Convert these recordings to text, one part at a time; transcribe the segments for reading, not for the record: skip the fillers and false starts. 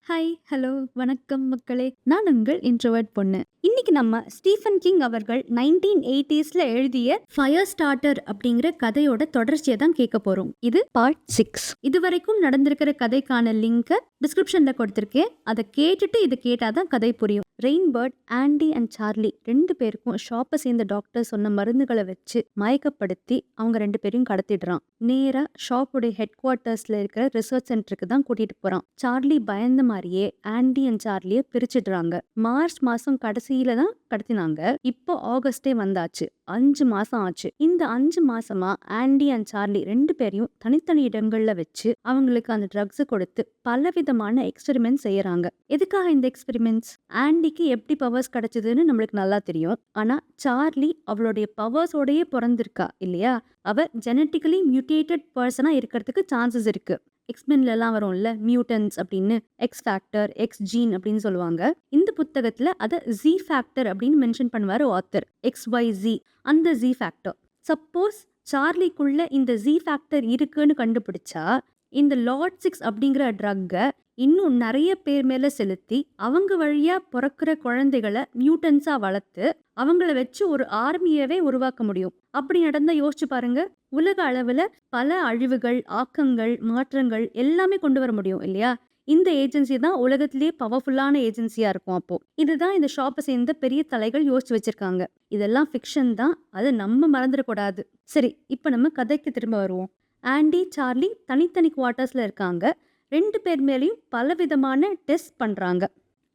Hi, hello, வணக்கம் மக்களே. நான் உங்கள் இன்ட்ரோவர்ட் பொண்ணு. இன்னைக்கு நம்ம ஸ்டீஃபன் கிங் அவர்கள் 1980ஸ்ல எழுதிய ஃபயர் ஸ்டார்டர் அப்படிங்கிற கதையோட தொடர்ச்சியை தான் கேட்க போறோம். இது பார்ட் 6. இதுவரைக்கும் நடந்திருக்கிற கதைக்கான லிங்கை டிஸ்கிரிப்ஷன்ல கொடுத்திருக்கேன். அதை கேட்டுட்டு இதை கேட்டாதான் கதை புரியும். ரெயின்பர்ட், ஆண்டி அண்ட் சார்லி 2 பேருக்கும் ஷாப்பை சேர்ந்த டாக்டர் சொன்ன மருந்துகளை வச்சு மயக்கப்படுத்தி அவங்க 2 பேரையும் கடத்திடுறான். நேரா ஷாப்புடைய ஹெட் குவார்ட்டர்ஸ்ல இருக்கிற ரிசர்ச் சென்டருக்கு தான் கூட்டிட்டு போறான். சார்லி பயந்த மாதிரியே ஆண்டி அண்ட் சார்லியை பிரிச்சிடுறாங்க. மார்ச் மாசம் கடைசியில தான் கடத்தினாங்க. இப்போ ஆகஸ்டே வந்தாச்சு. 5 மாசம் ஆச்சு. இந்த 5 மாசமா ஆண்டி அண்ட் சார்லி 2 பேரையும் தனித்தனி இடங்கள்ல வச்சு அவங்களுக்கு அந்த ட்ரக்ஸ் கொடுத்து பலவிதமான எக்ஸ்பெரிமெண்ட் செய்யறாங்க. எதுக்காக இந்த எக்ஸ்பெரிமெண்ட்ஸ்? ஆண்டிக்கு எப்படி பவர்ஸ் கிடைச்சதுன்னு நம்மளுக்கு நல்லா தெரியும். ஆனா சார்லி அவளுடைய பவர்ஸோடயே பிறந்திருக்கா இல்லையா? அவ ஜெனட்டிக்கலி மியூட்டேட்டட் பர்சனா இருக்கிறதுக்கு சான்சஸ் இருக்கு. எக்ஸ்மென்லாம் வரும்ல, மியூட்டன்ஸ் அப்படின்னு, எக்ஸ் ஃபேக்டர், எக்ஸ் ஜீன் அப்படின்னு சொல்லுவாங்க. இந்த புத்தகத்துல அதை ஜி ஃபேக்டர் அப்படின்னு மென்ஷன் பண்ணுவாரு ஆத்தர். XYZ, அந்த ஜி ஃபேக்டர். சப்போஸ் சார்லிக்குள்ள இந்த ஜி ஃபேக்டர் இருக்குன்னு கண்டுபிடிச்சா இந்த லார்ட் 6 அப்படிங்கிற ட்ரக்கை இன்னும் நிறைய பேர் மேல செலுத்தி அவங்க வழியா பிறக்கிற குழந்தைகளை மியூட்டன்ஸா வளர்த்து அவங்கள வச்சு ஒரு ஆர்மியவே உருவாக்க முடியும். அப்படி நடந்தா யோசிச்சு பாருங்க. உலக அளவுல பல அழிவுகள், ஆக்கங்கள், மாற்றங்கள் எல்லாமே கொண்டு வர முடியும் இல்லையா? இந்த ஏஜென்சி தான் உலகத்திலேயே பவர்ஃபுல்லான ஏஜென்சியா இருக்கும். அப்போ இதுதான் இந்த ஷாப்பை சேர்ந்த பெரிய தலைகள் யோசிச்சு வச்சிருக்காங்க. இதெல்லாம் ஃபிக்ஷன் தான், அது நம்ம மறந்துடக்கூடாது. சரி, இப்போ நம்ம கதைக்கு திரும்ப வருவோம். ஆண்டி, சார்லி தனித்தனி குவார்ட்டர்ஸ்ல இருக்காங்க. 2 பேர் மேலேயும் பலவிதமான டெஸ்ட் பண்றாங்க.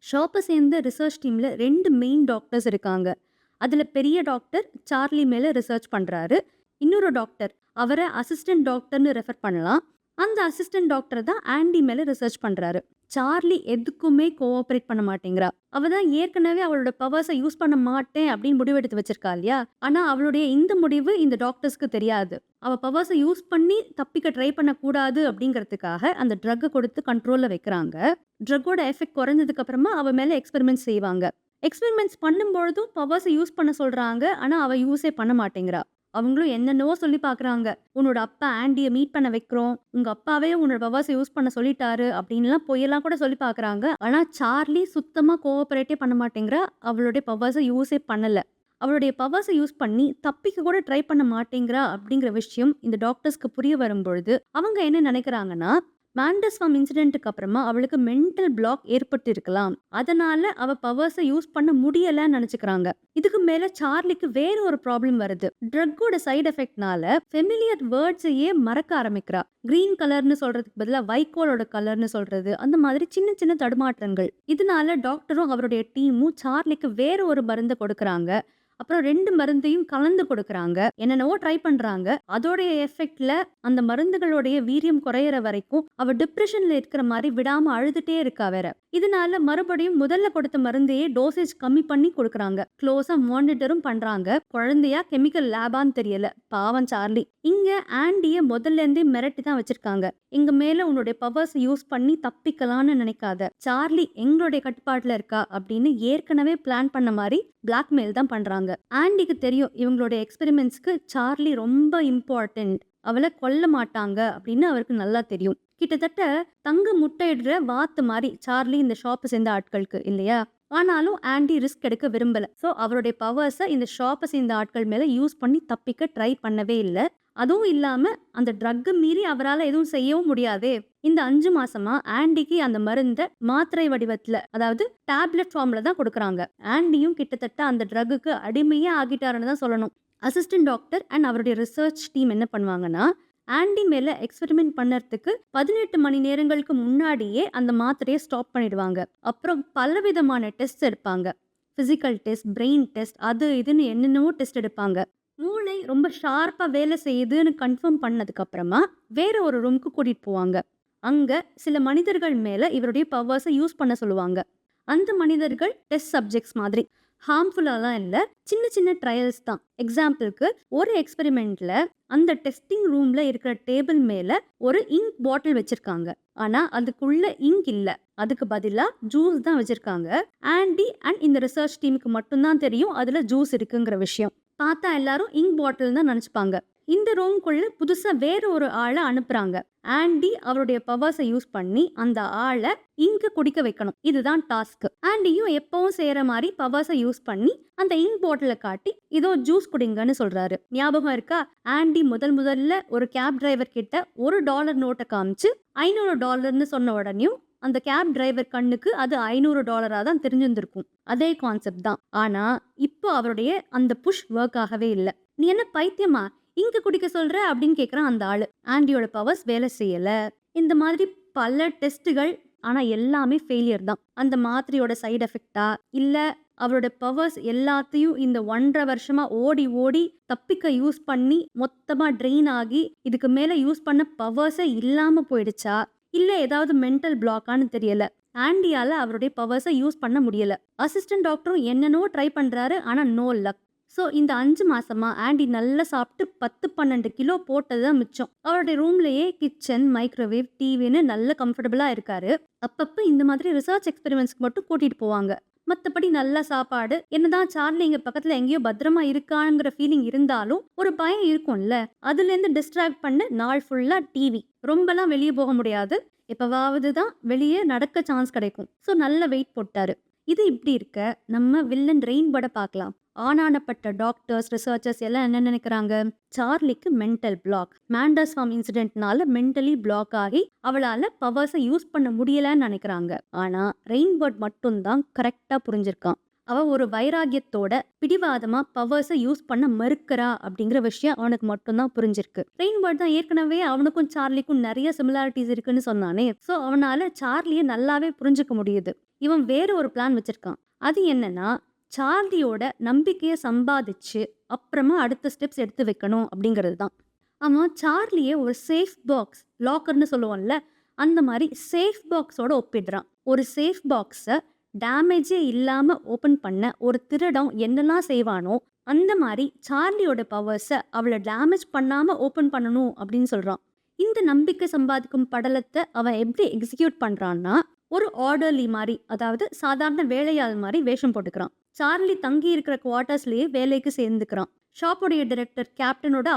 ஷாப்பை சேர்ந்த ரிசர்ச் டீம்ல 2 மெயின் டாக்டர்ஸ் இருக்காங்க. அதுல பெரிய டாக்டர் சார்லி மேல ரிசர்ச் பண்றாரு. இன்னொரு டாக்டர், அவரை அசிஸ்டன்ட் டாக்டர்னு ரெஃபர் பண்ணலாம். அந்த அசிஸ்டன்ட் டாக்டர் தான் ஆண்டி மேல ரிசர்ச் பண்றாரு. சார்லி எதுக்குமே கோஆபரேட் பண்ண மாட்டேங்கிறா. அவ தான் ஏற்கனவே அவளோட பவர்ஸை யூஸ் பண்ண மாட்டேன் அப்படின்னு முடிவெடுத்து வச்சிருக்கா இல்லையா? ஆனா அவளுடைய இந்த முடிவு இந்த டாக்டர்ஸ்க்கு தெரியாது. அவ பவர்ஸை யூஸ் பண்ணி தப்பிக்க ட்ரை பண்ணக்கூடாது அப்படிங்கிறதுக்காக அந்த ட்ரக்கை கொடுத்து கண்ட்ரோல்ல வைக்கிறாங்க. ட்ரக்கோட எஃபெக்ட் குறைஞ்சதுக்கு அப்புறமா அவ மேல எக்ஸ்பெரிமெண்ட்ஸ் செய்வாங்க. எக்ஸ்பெரிமெண்ட்ஸ் பண்ணும்பொழுதும் பவர்ஸை யூஸ் பண்ண சொல்றாங்க. ஆனா அவ யூஸே பண்ண மாட்டேங்கிறா. அவங்களும் என்னென்னவோ சொல்லி பாக்குறாங்க. உன்னோட அப்பா ஆண்டியை மீட் பண்ண வைக்கிறோம், உங்க அப்பாவே உன்னோட பவர்ஸை யூஸ் பண்ண சொல்லிட்டாரு அப்படின்லாம் பொய்யெல்லாம் கூட சொல்லி பாக்குறாங்க. ஆனா சார்லி சுத்தமா கோஆபரேட்டே பண்ண மாட்டேங்கிறா. அவளுடைய பவர்ஸை யூஸே பண்ணல. அவளுடைய பவர்ஸை யூஸ் பண்ணி தப்பிக்க கூட ட்ரை பண்ண மாட்டேங்கிறா அப்படிங்கிற விஷயம் இந்த டாக்டர்ஸ்க்கு புரிய வரும்பொழுது அவங்க என்ன நினைக்கிறாங்கன்னா, மாண்டஸ்வாம் இன்சிடென்ட்டுக்கு அப்புறமா அவளுக்கு மென்டல் பிளாக் ஏற்பட்டு இருக்கலாம். அதனால அவ பவர்ஸை யூஸ் பண்ண முடியலன்னு நினைச்சுக்கிறாங்க. இதுக்கு மேல சார்லிக்கு வேற ஒரு ப்ராப்ளம் வருது. ட்ரக்கோட சைடு எஃபெக்ட்னால ஃபெமிலியர் வேர்ட்ஸையே மறக்க ஆரம்பிக்கிறா. கிரீன் கலர்னு சொல்றதுக்கு பதிலா வைக்கோலோட கலர்னு சொல்றது, அந்த மாதிரி சின்ன சின்ன தடுமாற்றங்கள். இதனால டாக்டரும் அவருடைய டீமும் சார்லிக்கு வேற ஒரு மருந்தை கொடுக்கறாங்க. அப்புறம் 2 மருந்தையும் கலந்து கொடுக்கறாங்க. என்னென்னவோ ட்ரை பண்றாங்க. அதோடைய எஃபெக்ட்ல அந்த மருந்துகளுடைய வீரியம் குறையிற வரைக்கும் அவ டிப்ரெஷன்ல இருக்கிற மாதிரி விடாம அழுதுட்டே இருக்கா வேற. இதனால மறுபடியும் முதல்ல கொடுத்த மருந்தையே டோசேஜ் கம்மி பண்ணி கொடுக்கறாங்க. க்ளோஸா மானிட்டரும் பண்றாங்க. குழந்தையா கெமிக்கல் லேபான்னு தெரியல. பாவம் சார்லி. இங்க ஆண்டிய முதல்ல இருந்தே மிரட்டி தான் வச்சிருக்காங்க. எங்க மேல உன்னுடைய பவர்ஸ் யூஸ் பண்ணி தப்பிக்கலாம்னு நினைக்காத. சார்லி எங்களுடைய கட்டுப்பாட்டுல இருக்கா அப்படின்னு ஏற்கனவே பிளான் பண்ண மாதிரி பிளாக்மெயில் தான் பண்றாங்க. ஆண்டிக்கு தெரியும் இவங்களோட எக்ஸ்பெரிமெண்ட்ஸ்க்கு சார்லி ரொம்ப இம்பார்ட்டன்ட். அவளை கொல்ல மாட்டாங்க அப்படின்னு அவருக்கு நல்லா தெரியும். கிட்டத்தட்ட தங்க முட்டையிடுற வாத்து மாதிரி சார்லி இந்த ஷாப்பை சேர்ந்த ஆட்களுக்கு இல்லையா? ஆனாலும் ஆண்டி ரிஸ்க் எடுக்க விரும்பல. ஸோ அவருடைய பவர்ஸை இந்த ஷாப்பை சேர்ந்த ஆட்கள் மேல யூஸ் பண்ணி தப்பிக்க ட்ரை பண்ணவே இல்லை. அதுவும் இல்லாம அந்த ட்ரக்கை மீறி அவரால் எதுவும் செய்யவும் முடியாதே. இந்த 5 மாசமா ஆண்டிக்கு அந்த மருந்தை மாத்திரை வடிவத்துல, அதாவது டேப்லெட் ஃபார்ம்ல தான் கொடுக்கறாங்க. ஆண்டியும் கிட்டத்தட்ட அந்த ட்ரக்குக்கு அடிமையே ஆகிட்டாருன்னு தான் சொல்லணும். அசிஸ்டன்ட் டாக்டர் அண்ட் அவருடைய ரிசர்ச் டீம் என்ன பண்ணுவாங்கன்னா, ஆண்டி மேல எக்ஸ்பெரிமெண்ட் பண்ணறதுக்கு 18 மணி நேரங்களுக்கு முன்னாடியே அந்த மாத்திரையை ஸ்டாப் பண்ணிடுவாங்க. அப்புறம் பலவிதமான டெஸ்ட் எடுப்பாங்க. பிசிக்கல் டெஸ்ட், பிரெயின் டெஸ்ட், அது இதுன்னு என்னென்னவோ டெஸ்ட் எடுப்பாங்க. மூளை ரொம்ப ஷார்ப்பா வேலை செய்யுதுன்னு கன்ஃபார்ம் பண்ணதுக்கு அப்புறமா வேற ஒரு ரூமுக்கு கூட்டிட்டு போவாங்க. அங்க சில மனிதர்கள் மேல இவருடைய பவர்ஸை யூஸ் பண்ண சொல்லுவாங்க. அந்த மனிதர்கள் டெஸ்ட் சப்ஜெக்ட்ஸ் மாதிரி. ஹார்ம்ஃபுல்லாலாம் இல்லை, சின்ன சின்ன ட்ரையல்ஸ் தான். எக்ஸாம்பிளுக்கு ஒரு எக்ஸ்பெரிமெண்ட்ல அந்த டெஸ்டிங் ரூம்ல இருக்கிற டேபிள் மேல ஒரு இங்க் பாட்டில் வச்சிருக்காங்க. ஆனா அதுக்குள்ள இங்க் இல்ல, அதுக்கு பதிலா ஜூஸ் தான் வச்சிருக்காங்க. ஆண்டி அண்ட் இந்த ரிசர்ச் டீமுக்கு மட்டும்தான் தெரியும் அதுல ஜூஸ் இருக்குங்கிற விஷயம். பார்த்தா எல்லாரும் இங்க் பாட்டில் தான் நினைச்சுப்பாங்க. இந்த ரூம்குள்ள புதுசா வேற ஒரு ஆளை அனுப்புறாங்க. ஆண்டி அவருடைய பவர்ஸை யூஸ் பண்ணி அந்த ஆளை இங்க் குடிக்க வைக்கணும். இதுதான் டாஸ்க். ஆண்டியும் எப்பவும் செய்யற மாதிரி பவர்ஸை யூஸ் பண்ணி அந்த இங்க் பாட்டில காட்டி இதோ ஜூஸ் குடிங்கன்னு சொல்றாரு. ஞாபகம் இருக்கா? ஆண்டி முதல்ல ஒரு கேப் டிரைவர் கிட்ட $1 நோட்டை காமிச்சு $500 சொன்ன உடனேயும் அந்த கேப் டிரைவர் கண்ணுக்கு அது $500 தான் தெரிஞ்சிருந்திருக்கும். அதே கான்செப்ட் தான். ஆனா இப்போ அவருடைய அந்த புஷ் ஒர்க் ஆகவே இல்லை. நீ என்ன பைத்தியமா இங்க குடிக்க சொல்ற அப்படின்னு கேக்குறான் அந்த ஆளு. ஆண்டியோட பவர்ஸ் வேலை செய்யல. இந்த மாதிரி பல டெஸ்ட்டுகள், ஆனா எல்லாமே ஃபெயிலியர் தான். அந்த மாத்திரையோட சைடு எஃபெக்டா இல்ல அவரோட பவர்ஸ் எல்லாத்தையும் இந்த 1.5 வருஷமா ஓடி ஓடி தப்பிக்க யூஸ் பண்ணி மொத்தமா ட்ரெயின் ஆகி இதுக்கு மேல யூஸ் பண்ண பவர்ஸே இல்லாம போயிடுச்சா இல்ல ஏதாவது மென்டல் பிளாக்கான்னு தெரியல. ஆண்டியால அவருடைய பவர்ஸை யூஸ் பண்ண முடியல. அசிஸ்டன்ட் டாக்டரும் என்னென்னவோ ட்ரை பண்றாரு, ஆனா நோ லக். ஸோ இந்த 5 மாசமா ஆண்டி நல்லா சாப்பிட்டு 10-12 கிலோ போட்டது தான் மிச்சம். அவருடைய ரூம்லயே கிச்சன், மைக்ரோவேவ், டிவின்னு நல்ல கம்ஃபர்டபுளா இருக்காரு. அப்பப்போ இந்த மாதிரி ரிசர்ச் எக்ஸ்பெரிமெண்ட்ஸ்க்கு மட்டும் கூட்டிட்டு போவாங்க. மற்றபடி நல்ல சாப்பாடு. என்னதான் சார்லி இங்க பக்கத்துல எங்கேயோ பத்திரமா இருக்காங்கிற ஃபீலிங் இருந்தாலும் ஒரு பயம் இருக்கும்ல. அதுல இருந்து டிஸ்ட்ராக்ட் பண்ண நாள் ஃபுல்லா டிவி. ரொம்பலாம் வெளியே போக முடியாது. எப்பவாவது தான் வெளியே நடக்க சான்ஸ் கிடைக்கும். ஸோ நல்ல வெயிட் போட்டாரு. இது இப்படி இருக்க நம்ம வில்லன் ரெயின்பர்டை பார்க்கலாம். ஆனானப்பட்ட டாக்டர்ஸ், ரிசர்ச்சர்ஸ் எல்லாம் என்ன நினைக்கிறாங்க? சார்லிக்கு மென்டல் பிளாக், மேண்டர்ஸ் ஃபார்ம் இன்சிடென்ட்னால மென்டலி பிளாக் ஆகி அவளால பவர்ஸை யூஸ் பண்ண முடியலன்னு நினைக்கிறாங்க. ஆனா ரெயின்பர்ட் மட்டும்தான் கரெக்டா புரிஞ்சிருக்கான். அவ ஒரு வைராகியத்தோட பிடிவாதமா பவர்ஸை யூஸ் பண்ண மறுக்கிறா அப்படிங்கிற விஷயம் அவனுக்கு மட்டும்தான் புரிஞ்சிருக்கு. ரெயின்பர்ட் தான் ஏற்கனவே அவனுக்கும் சார்லிக்கும் நிறைய சிமிலாரிட்டிஸ் இருக்குன்னு சொன்னானே. ஸோ அவனால சார்லியை நல்லாவே புரிஞ்சுக்க முடியுது. இவன் வேற ஒரு பிளான் வச்சிருக்கான். அது என்னன்னா, சார்லியோட நம்பிக்கையை சம்பாதிச்சு அப்புறமா அடுத்த ஸ்டெப்ஸ் எடுத்து வைக்கணும் அப்படிங்கிறது தான். அவன் சார்லியை ஒரு சேஃப் பாக்ஸ், லாக்கர்னு சொல்லுவோம்ல, அந்த மாதிரி சேஃப் பாக்ஸோட ஒப்பிடுறான். ஒரு சேஃப் பாக்ஸை டேமேஜே இல்லாம ஓபன் பண்ண ஒரு திருடம் என்னெல்லாம் செய்வானோ அந்த மாதிரி சார்லியோட பவர்ஸை அவளை டேமேஜ் பண்ணாம ஓபன் பண்ணணும் அப்படின்னு சொல்றான். இந்த நம்பிக்கை சம்பாதிக்கும் படலத்தை அவன் எப்படி எக்ஸிக்யூட் பண்றான்னா, ஒரு ஆர்டர்லி மாதிரி, அதாவது சாதாரண வேலையாள் மாதிரி வேஷம் போட்டுக்கிறான். சார்லி தங்கி இருக்கிற குவார்ட்டர்ஸ்லயே வேலைக்கு சேர்ந்துக்கிறான். ஷாப்புடைய டைரக்டர் கேப்டனோட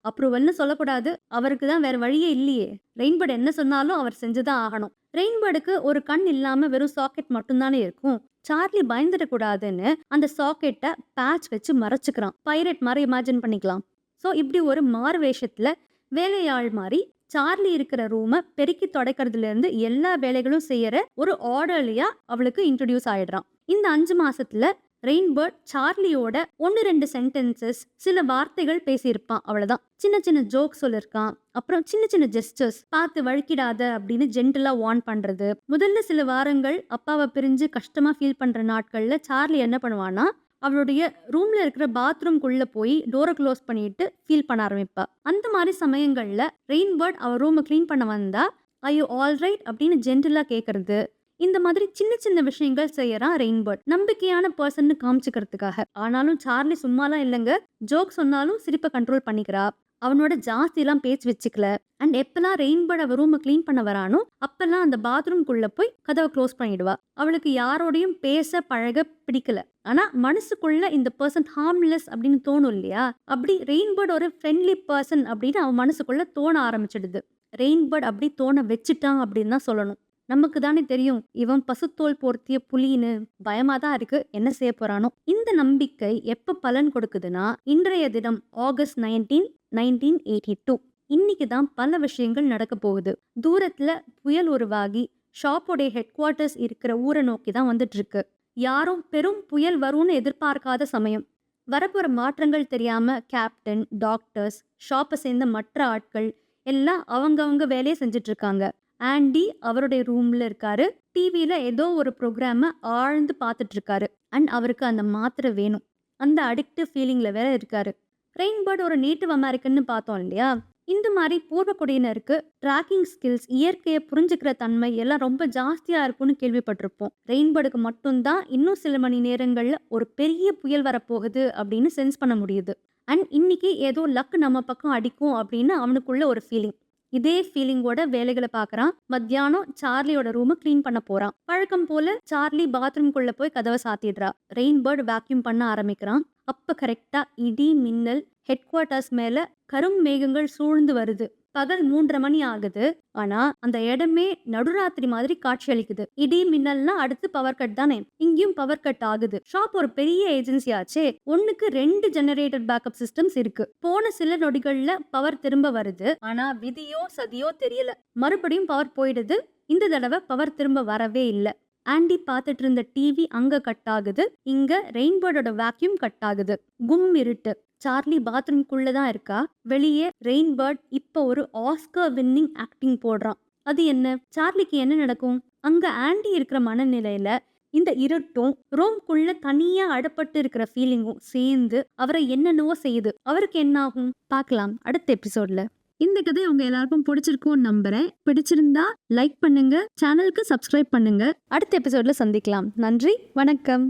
அப்ரூவல்னு சொல்லக்கூடாது, அவருக்கு தான் வேற வழியே இல்லையே. ரெயின்பர்ட் என்ன சொன்னாலும் அவர் செஞ்சுதான் ஆகணும். ரெயின்பர்டுக்கு ஒரு கண் இல்லாம வெறும் சாக்கெட் மட்டும்தானே இருக்கும். சார்லி பயந்துடக்கூடாதுன்னு அந்த சாக்கெட்டை பேட்ச் வச்சு மறைச்சுக்கிறான். பைரட் மாதிரி இமேஜின் பண்ணிக்கலாம். ஸோ இப்படி ஒரு மாறு வேஷத்துல வேலையாள் மாதிரி சார்லி இருக்கிற ரூமை பெருக்கி தொடக்கிறதுல இருந்து எல்லா வேலைகளும் செய்யற ஒரு ஆர்டர்லியா அவளுக்கு இன்ட்ரடியூஸ் ஆயிடுறான். இந்த 5 மாசத்துல ரெயின்பர்ட் சார்லியோட 1-2 சென்டென்சஸ், சில வார்த்தைகள் பேசியிருப்பான், அவ்வளவுதான். சின்ன சின்ன ஜோக் சொல்லிருக்கான். அப்புறம் சின்ன சின்ன ஜெஸ்டர்ஸ், பார்த்து வழுக்கிடாத அப்படின்னு ஜென்டலா வார்ன் பண்றது. முதல்ல சில வாரங்கள் அப்பாவை பிரிஞ்சு கஷ்டமா ஃபீல் பண்ற நாட்கள்ல சார்லி என்ன பண்ணுவான்னா, அவளுடைய ரூம்ல இருக்கிற பாத்ரூம்குள்ள போய் டோரை க்ளோஸ் பண்ணிட்டு ஃபீல் பண்ண ஆரம்பிப்பா. அந்த மாதிரி சமயங்கள்ல ரெயின்பர்ட் அவ ரூமை கிளீன் பண்ண வந்தா ஐயோ ஆல்ரைட் அப்படின்னு ஜென்டலா கேட்கறது. இந்த மாதிரி சின்ன சின்ன விஷயங்கள் செய்யறான் ரெயின்பர்ட், நம்பிக்கையான பர்சன் காமிச்சுக்கிறதுக்காக. ஆனாலும் சார்லி சும்மாலாம் இல்லைங்க. ஜோக் சொன்னாலும் சிரிப்பை கண்ட்ரோல் பண்ணிக்கிறா. அவனோட ஜாஸ்தியெல்லாம் பேச்சு வச்சுக்கல. அண்ட் எப்பெல்லாம் ரெயின்பர்ட் அவ ரூமை கிளீன் பண்ண வரானோ அப்பெல்லாம் அந்த பாத்ரூம்குள்ள போய் கதவை க்ளோஸ் பண்ணிடுவா. அவளுக்கு யாரோடையும் பேச பழக பிடிக்கல. ஆனா மனசுக்குள்ள இந்த பர்சன் ஹார்ம்லெஸ் அப்படின்னு தோணும் இல்லையா? அப்படி ரெயின்பர்ட் ஒரு ஃப்ரெண்ட்லி பர்சன் அப்படின்னு அவன் மனசுக்குள்ள தோண ஆரம்பிச்சிடுது. ரெயின்பர்ட் அப்படி தோண வச்சுட்டான் அப்படின்னு தான் சொல்லணும். நமக்கு தானே தெரியும் இவன் பசுத்தோல் போர்த்திய புலின்னு. பயமா தான் இருக்கு, என்ன செய்ய போறானோ. இந்த நம்பிக்கை எப்ப பலன் கொடுக்குதுன்னா, இன்றைய தினம் ஆகஸ்ட் 19, 1982. இன்னைக்கு தான் பல விஷயங்கள் நடக்க போகுது. தூரத்துல புயல் உருவாகி ஷாப்போடைய ஹெட் குவார்ட்டர்ஸ் இருக்கிற ஊரை நோக்கி தான் வந்துட்டு இருக்கு. யாரும் பெரும் புயல் வரும்னு எதிர்பார்க்காத சமயம். வரப்போற மாற்றங்கள் தெரியாம கேப்டன், டாக்டர்ஸ், ஷாப்பை சேர்ந்த மற்ற ஆட்கள் எல்லாம் அவங்கவங்க வேலையை செஞ்சுட்டு இருக்காங்க. ஆண்டி அவருடைய ரூம்ல இருக்காரு. டிவியில ஏதோ ஒரு ப்ரோக்ராம ஆழ்ந்து பார்த்துட்டு இருக்காரு. அண்ட் அவருக்கு அந்த மாத்திரை வேணும். அந்த அடிக்டிவ் ஃபீலிங்ல வேற இருக்காரு. ரெயின்பர்ட் ஒரு நேட்டிவ் அமெரிக்கன்னு பார்த்தோம் இல்லையா? இந்த மாதிரி பூர்வக்குடியினருக்கு ட்ராக்கிங் ஸ்கில்ஸ், இயற்கையை புரிஞ்சுக்கிற தன்மை எல்லாம் ரொம்ப ஜாஸ்தியா இருக்கும்னு கேள்விப்பட்டிருப்போம். ரெயின்பர்டுக்கு மட்டும்தான் இன்னும் சில மணி நேரங்கள்ல ஒரு பெரிய புயல் வரப்போகுது அப்படின்னு சென்ஸ் பண்ண முடியுது. அண்ட் இன்னைக்கு ஏதோ லக் நம்ம பக்கம் அடிக்கும் அப்படின்னு அவனுக்குள்ள ஒரு ஃபீலிங். இதே ஃபீலிங்கோட வேலைகளை பார்க்கறான். மத்தியானம் சார்லியோட ரூமை க்ளீன் பண்ண போறான். வழக்கம் போல சார்லி பாத்ரூம்குள்ள போய் கதவை சாத்திடுறா. ரெயின்பர்ட் வேக்யூம் பண்ண ஆரம்பிக்கிறான். அப்ப கரெக்டா இடி மின்னல் ஹெட் குவார்ட்டர்ஸ் மேல கரும் மேகங்கள் சூழ்ந்து வருது. பகல் 3:30 மணி ஆகுது. ஆனா அந்த இடமே நடுராத்திரி மாதிரி காட்சி அளிக்குது. இடி மின்னல்னா அடுத்து பவர் கட் தானே. இங்கேயும் பவர் கட் ஆகுது. ஷாப் ஒரு பெரிய ஏஜென்சி ஆச்சே. ஒண்ணுக்கு 2 ஜெனரேட்டர் பேக்கப் சிஸ்டம்ஸ் இருக்கு. போன சில நொடிகள்ல பவர் திரும்ப வருது. ஆனா விதியோ சதியோ தெரியல. மறுபடியும் பவர் போயிடுது. இந்த தடவை பவர் திரும்ப வரவே இல்ல. ஆண்டி பார்த்துட்டு இருந்த டிவி அங்க கட் ஆகுது. இங்க ரெயின்பர்டோட வேக்யூம் கட் ஆகுது. கும் இருட்டு. சார்லி பாத்ரூம்குள்ளதான் இருக்கா. வெளியே ரெயின்பர்ட் இப்ப ஒரு ஆஸ்கர் வின்னிங் ஆக்டிங் போடுறான். அது என்ன? சார்லிக்கு என்ன நடக்கும்? அங்க ஆண்டி இருக்கிற மனநிலையில இந்த இருட்டும் ரோம்குள்ள தனியா அடப்பட்டு இருக்கிற ஃபீலிங்கும் சேர்ந்து அவரை என்னென்னவோ செய்யுது. அவருக்கு என்ன ஆகும் பார்க்கலாம் அடுத்த எபிசோட்ல. இந்த கதை உங்க எல்லாருக்கும் பிடிச்சிருக்கும்னு நம்புறேன். பிடிச்சிருந்தா லைக் பண்ணுங்க, சேனலுக்கு சப்ஸ்கிரைப் பண்ணுங்க. அடுத்த எபிசோட்ல சந்திக்கலாம். நன்றி, வணக்கம்.